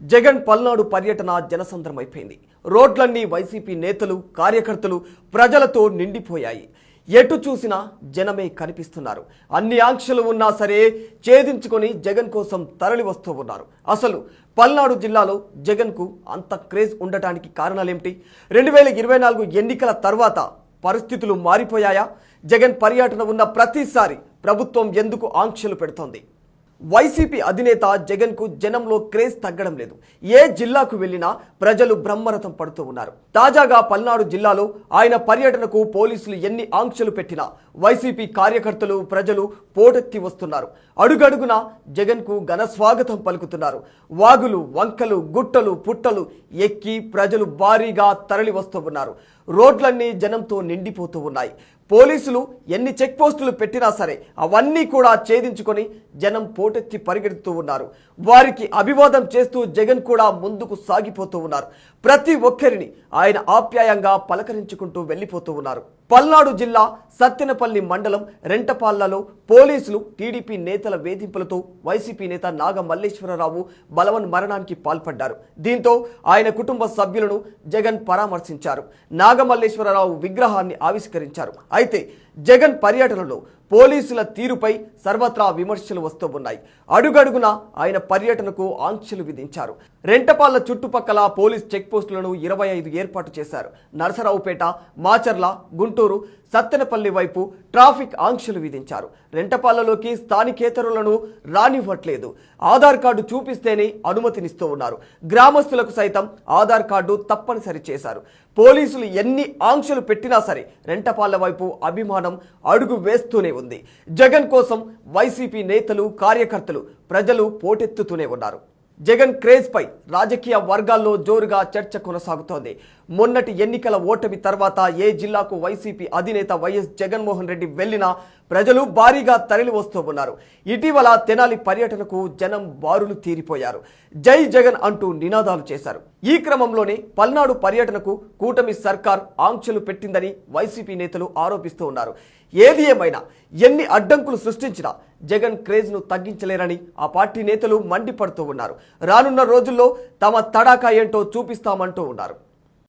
జగన్ పల్నాడు పర్యటన జనసంద్రమైపోయింది. రోడ్లన్నీ వైసీపీ నేతలు, కార్యకర్తలు, ప్రజలతో నిండిపోయాయి. ఎటు చూసినా జనమే కనిపిస్తున్నారు. అన్ని ఆంక్షలు ఉన్నా సరే ఛేదించుకొని జగన్ కోసం తరలి వస్తూ ఉన్నారు. అసలు పల్నాడు జిల్లాలో జగన్కు అంత క్రేజ్ ఉండటానికి కారణాలేమిటి? 2024 ఎన్నికల తర్వాత పరిస్థితులు మారిపోయాయా? జగన్ పర్యటన ఉన్న ప్రతిసారి ప్రభుత్వం ఎందుకు ఆంక్షలు పెడుతోంది? వైసీపీ అధినేత జగన్కు జనంలో క్రేజ్ తగ్గడం లేదు. ఏ జిల్లాకు వెళ్లినా ప్రజలు బ్రహ్మరథం పడుతూ ఉన్నారు. తాజాగా పల్నాడు జిల్లాలో ఆయన పర్యటనకు పోలీసులు ఎన్ని ఆంక్షలు పెట్టినా వైసీపీ కార్యకర్తలు, ప్రజలు పోటెత్తి వస్తున్నారు. అడుగడుగున జగన్కు ఘన స్వాగతం పలుకుతున్నారు. వాగులు, వంకలు, గుట్టలు, పుట్టలు ఎక్కి ప్రజలు భారీగా తరలి వస్తూ ఉన్నారు. రోడ్లన్నీ జనంతో నిండిపోతూ ఉన్నాయి. పోలీసులు ఎన్ని చెక్ పోస్టులు పెట్టినా సరే అవన్నీ కూడా ఛేదించుకొని జనం పోటెత్తి పరిగెడుతూ ఉన్నారు. వారికి అభివాదం చేస్తూ జగన్ కూడా ముందుకు సాగిపోతూ ఉన్నారు. ప్రతి ఒక్కరిని ఆయన ఆప్యాయంగా పలకరించుకుంటూ వెళ్ళిపోతూ ఉన్నారు. పల్నాడు జిల్లా సత్తెనపల్లి మండలం రెంటపాళ్లలో పోలీసులు టీడీపీ నేతల వేధింపులతో వైసీపీ నేత నాగ మల్లేశ్వరరావు బలవన్ మరణానికి పాల్పడ్డారు. దీంతో ఆయన కుటుంబ సభ్యులను జగన్ పరామర్శించారు. నాగ మల్లేశ్వరరావు విగ్రహాన్ని ఆవిష్కరించారు. అయితే జగన్ పర్యటనలో పోలీసుల తీరుపై సర్వత్రా విమర్శలు వస్తూ ఉన్నాయి. అడుగడుగున ఆయన పర్యటనకు ఆంక్షలు విధించారు. రెంటపాళ్ల చుట్టుపక్కల పోలీస్ చెక్ పోస్టులను 25 ఏర్పాటు చేశారు. నరసరావుపేట, మాచర్ల, గుంటూరు, సత్తెనపల్లి వైపు ట్రాఫిక్ ఆంక్షలు విధించారు. రెంటపాళ్లలోకి స్థానికేతరులను రానివ్వట్లేదు. ఆధార్ కార్డు చూపిస్తేనే అనుమతినిస్తూ ఉన్నారు. గ్రామస్తులకు సైతం ఆధార్ కార్డు తప్పనిసరి చేశారు. పోలీసులు ఎన్ని ఆంక్షలు పెట్టినా సరే రెంటపాళ్ల వైపు అభిమానం అడుగు వేస్తూనే ఉంది. జగన్ కోసం వైసీపీ నేతలు, కార్యకర్తలు, ప్రజలు పోటెత్తుతూనే ఉన్నారు. జగన్ క్రేజ్ పై రాజకీయ వర్గాల్లో జోరుగా చర్చ కొనసాగుతోంది. మొన్నటి ఎన్నికల ఓటమి తర్వాత ఏ జిల్లాకు వైసీపీ అధినేత వైఎస్ జగన్మోహన్ రెడ్డి వెళ్లినా ప్రజలు భారీగా తరలి వస్తూ ఉన్నారు. ఇటీవల తెనాలి పర్యటనకు జనం బారులు తీరిపోయారు. జై జగన్ అంటూ నినాదాలు చేశారు. ఈ క్రమంలోనే పల్నాడు పర్యటనకు కూటమి సర్కార్ ఆంక్షలు పెట్టిందని వైసీపీ నేతలు ఆరోపిస్తూ ఉన్నారు. ఏది ఏమైనా ఎన్ని అడ్డంకులు సృష్టించినా జగన్ క్రేజ్ను తగ్గించలేరని ఆ పార్టీ నేతలు మండిపడుతూ ఉన్నారు. రానున్న రోజుల్లో తమ తడాకా ఏంటో చూపిస్తామంటూ ఉన్నారు.